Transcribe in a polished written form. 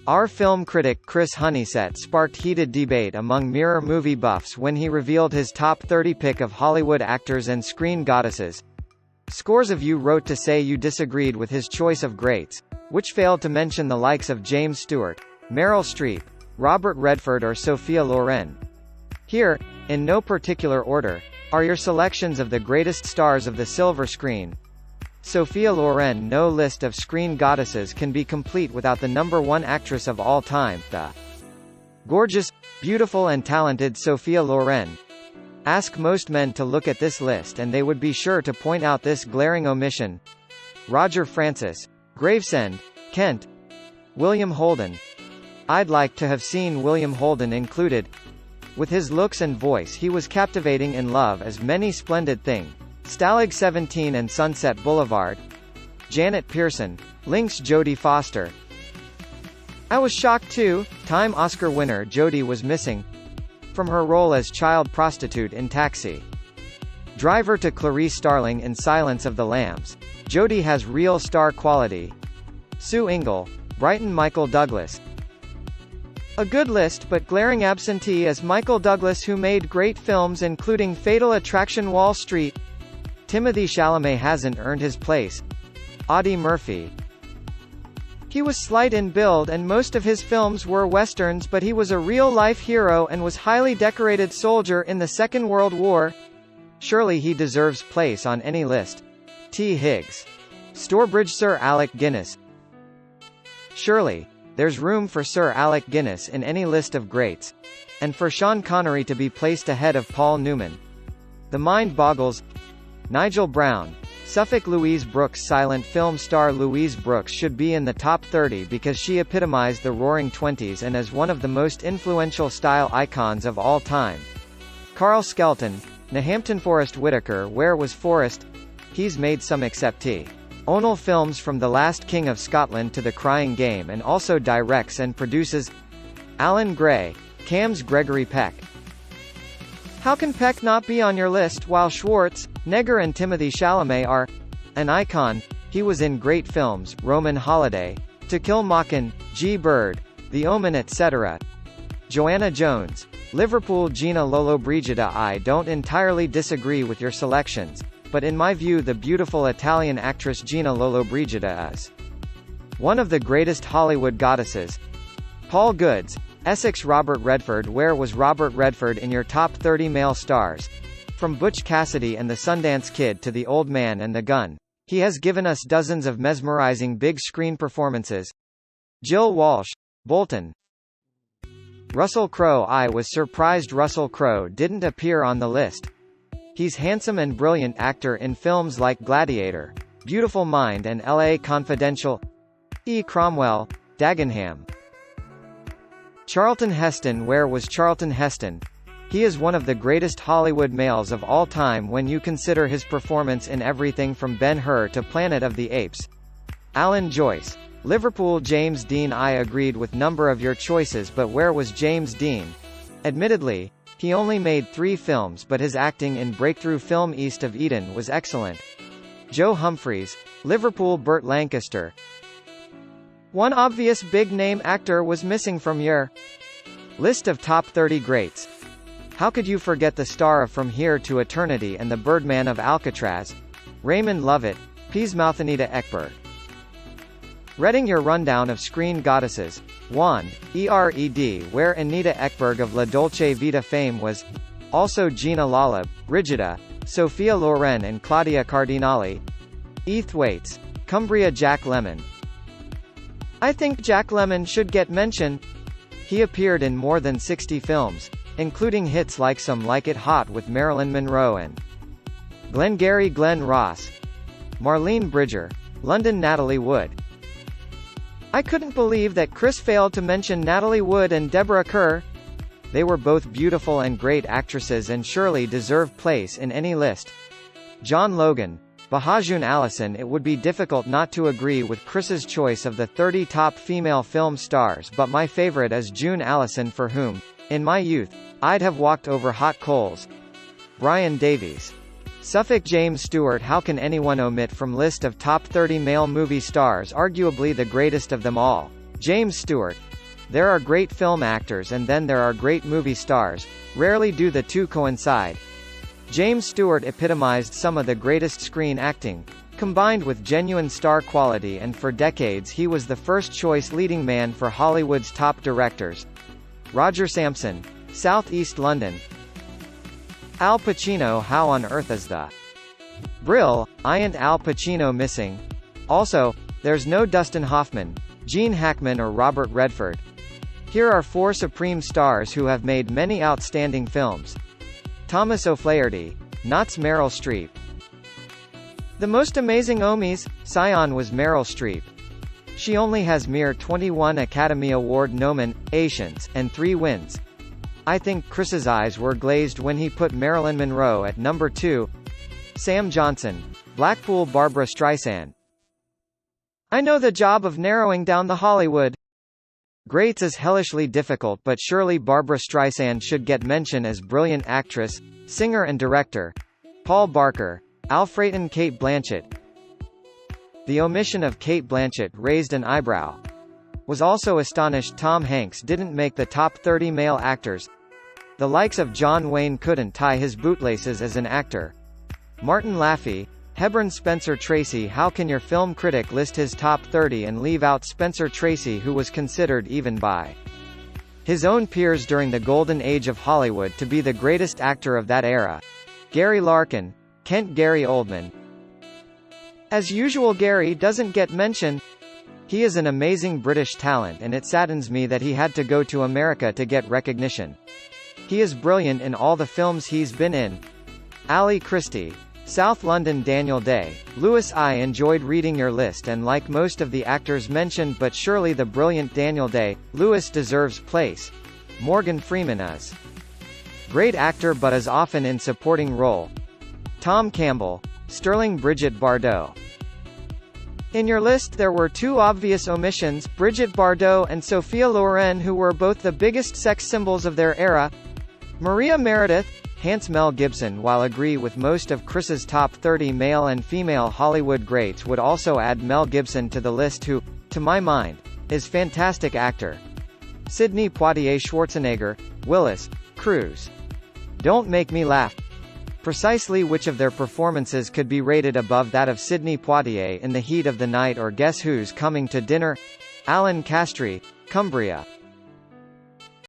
Our film critic Chris Honeysett sparked heated debate among Mirror movie buffs when he revealed his top 30 pick of Hollywood actors and screen goddesses. Scores of you wrote to say you disagreed with his choice of greats, which failed to mention the likes of James Stewart, Meryl Streep, Robert Redford or Sophia Loren. Here, in no particular order, are your selections of the greatest stars of the silver screen. Sophia Loren. No list of screen goddesses can be complete without the #1 actress of all time, the gorgeous, beautiful and talented Sophia Loren. Ask most men to look at this list and they would be sure to point out this glaring omission. Roger Francis, Gravesend, Kent, William Holden. I'd like to have seen William Holden included. With his looks and voice he was captivating in Love as Many Splendid Thing, Stalag 17 and Sunset Boulevard. Janet Pearson, Link's Jodie Foster. I was shocked too, Time Oscar winner Jodie was missing from her role as child prostitute in Taxi Driver to Clarice Starling in Silence of the Lambs. Jodie has real star quality. Sue Engel, Brighton Michael Douglas. A good list but glaring absentee is Michael Douglas, who made great films including Fatal Attraction, Wall Street. Timothy Chalamet hasn't earned his place. Audie Murphy. He was slight in build and most of his films were westerns, but he was a real-life hero and was highly decorated soldier in the Second World War. Surely he deserves place on any list. T. Higgs. Stourbridge Sir Alec Guinness. Surely there's room for Sir Alec Guinness in any list of greats. And for Sean Connery to be placed ahead of Paul Newman. The mind boggles. Nigel Brown. Suffolk. Louise Brooks. Silent film star Louise Brooks should be in the top 30 because she epitomized the Roaring Twenties and is one of the most influential style icons of all time. Carl Skelton. Nahampton. Forrest Whitaker. Where was Forrest? He's made some acceptee. Onal films from The Last King of Scotland to The Crying Game and also directs and produces. Alan Gray. Cams. Gregory Peck. How can Peck not be on your list while Schwartz, Neger and Timothy Chalamet are an icon? He was in great films, Roman Holiday, To Kill Mockin', G. Bird, The Omen etc. Joanna Jones. Liverpool. Gina Lollobrigida. I don't entirely disagree with your selections, but in my view the beautiful Italian actress Gina Lollobrigida is one of the greatest Hollywood goddesses. Paul Goods. Essex. Robert Redford. Where was Robert Redford in your top 30 male stars? From Butch Cassidy and the Sundance Kid to The Old Man and the Gun, he has given us dozens of mesmerizing big screen performances. Jill Walsh. Bolton. Russell Crowe. I was surprised Russell Crowe didn't appear on the list. He's handsome and brilliant actor in films like Gladiator, Beautiful Mind and L.A. Confidential. E. Cromwell. Dagenham. Charlton Heston. Where was Charlton Heston? He is one of the greatest Hollywood males of all time when you consider his performance in everything from Ben-Hur to Planet of the Apes. Alan Joyce. Liverpool. James Dean. I agreed with number of your choices, but where was James Dean? Admittedly, he only made 3 films, but his acting in breakthrough film East of Eden was excellent. Joe Humphreys. Liverpool. Burt Lancaster. One obvious big-name actor was missing from your list of top 30 greats. How could you forget the star of From Here to Eternity and the Birdman of Alcatraz? Raymond Lovett. Peasmouth. Anita Ekberg. Reading your rundown of screen goddesses. Wand, ERED. Where Anita Ekberg of La Dolce Vita fame was. Also Gina Lala, Brigida, Sophia Loren and Claudia Cardinali. Thwaites. Cumbria. Jack Lemmon. I think Jack Lemmon should get mention. He appeared in more than 60 films, including hits like Some Like It Hot with Marilyn Monroe and Glengarry Glen Ross. Marlene Bridger. London. Natalie Wood. I couldn't believe that Chris failed to mention Natalie Wood and Deborah Kerr. They were both beautiful and great actresses and surely deserve place in any list. John Logan. Bahajun Allison. It would be difficult not to agree with Chris's choice of the 30 top female film stars, but my favorite is June Allison, for whom, in my youth, I'd have walked over hot coals. Brian Davies. Suffolk. James Stewart. How can anyone omit from list of top 30 male movie stars arguably the greatest of them all? James Stewart. There are great film actors and then there are great movie stars. Rarely do the two coincide. James Stewart epitomized some of the greatest screen acting, combined with genuine star quality, and for decades he was the first-choice leading man for Hollywood's top directors. Roger Sampson, South East London. Al Pacino. How on earth is the Brill? Ain't Al Pacino missing? Also, there's no Dustin Hoffman, Gene Hackman or Robert Redford. Here are four supreme stars who have made many outstanding films. Thomas O'Flaherty. Not's Meryl Streep. The most amazing Omies, Scion was Meryl Streep. She only has mere 21 Academy Award nominations, and 3 wins. I think Chris's eyes were glazed when he put Marilyn Monroe at number 2. Sam Johnson. Blackpool. Barbra Streisand. I know the job of narrowing down the Hollywood greats is hellishly difficult, but surely Barbra Streisand should get mention as brilliant actress, singer and director. Paul Barker. Alfreton. Kate Blanchett. The omission of Kate Blanchett raised an eyebrow. Was also astonished Tom Hanks didn't make the top 30 male actors. The likes of John Wayne couldn't tie his bootlaces as an actor. Martin Laffey. Hebron. Spencer Tracy. How can your film critic list his top 30 and leave out Spencer Tracy, who was considered even by his own peers during the golden age of Hollywood to be the greatest actor of that era? Gary Larkin. Kent. Gary Oldman. As usual, Gary doesn't get mentioned. He is an amazing British talent and it saddens me that he had to go to America to get recognition. He is brilliant in all the films he's been in. Ali Christie. South London. Daniel Day. Lewis. I enjoyed reading your list and like most of the actors mentioned, but surely the brilliant Daniel Day, Lewis deserves place. Morgan Freeman is great actor but is often in supporting role. Tom Campbell. Sterling. Bridget Bardot. In your list there were 2 obvious omissions, Bridget Bardot and Sophia Loren, who were both the biggest sex symbols of their era. Maria Meredith. Hence Mel Gibson. While agree with most of Chris's top 30 male and female Hollywood greats, would also add Mel Gibson to the list, who, to my mind, is fantastic actor. Sidney Poitier. Schwarzenegger. Willis. Cruz. Don't make me laugh. Precisely which of their performances could be rated above that of Sidney Poitier in The Heat of the Night or Guess Who's Coming to Dinner? Alan Castry. Cumbria.